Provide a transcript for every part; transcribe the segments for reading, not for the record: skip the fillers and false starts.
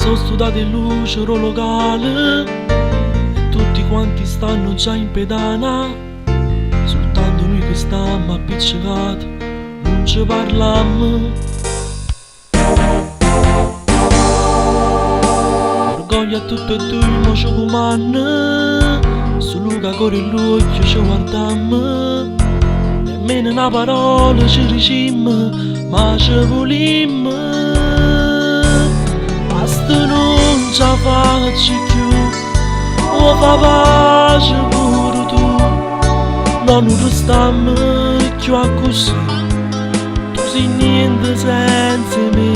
Sono studiate in luce orologale e tutti quanti stanno già in pedana. Soltanto noi che stiamo appiccicati non ci parliamo. Orgoglio a tutto e due ma ci comanda. Su Luca con l'occhio ci guardiamo. Nemmeno una parola ci diciamo, ma ci volimmo. Basta non ci facci più, o fa pace pure tu. Non restiamo più a così. Tu sei niente senza me,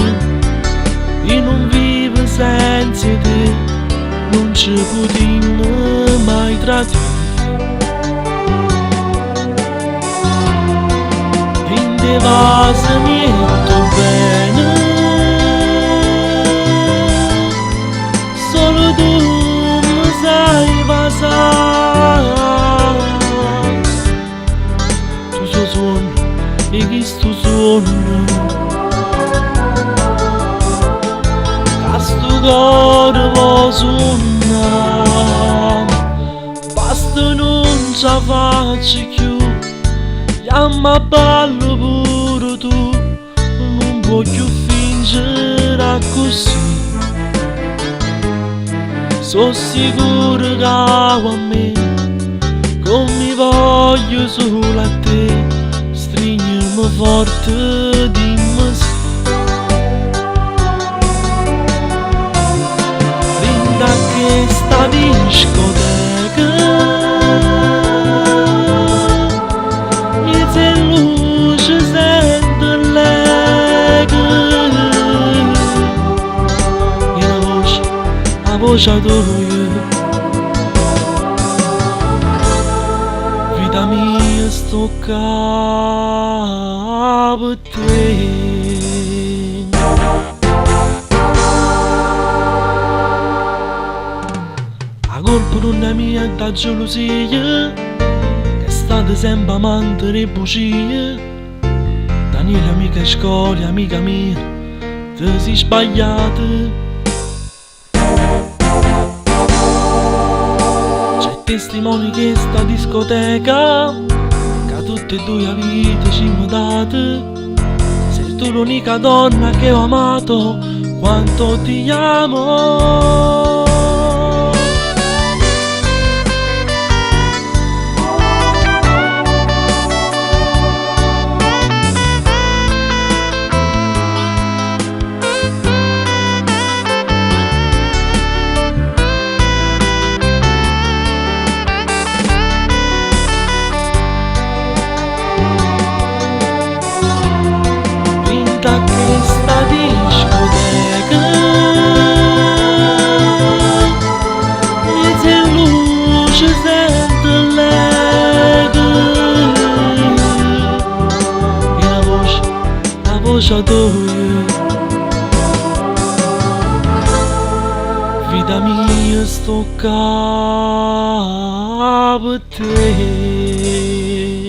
io non vivo senza te. Non ci potremmo mai tradire. In te va se niente bene, solo tu mi sai passare. Tu sei suono e questo suono, questo cuore può suonare. Basta non ci faccio più, chiama ballo pure tu. Non voglio fingere così. Sono sicuro che a me, come mi voglio solo a te. Stringiamo forte, dimmi sì. Vinta che sta discoteca, miezza luce sento l'eco. E la voce tua, vita mia sto capo te. La colpa non è mia, è da gelosia, che state sempre amante di bugie. Daniele, amica scoria, amica mia, ti sei sbagliata. C'è testimoni che sta discoteca, che tutte e due a vita ci mi date. Sei tu l'unica donna che ho amato, quanto ti amo. Vita mia sto capo te.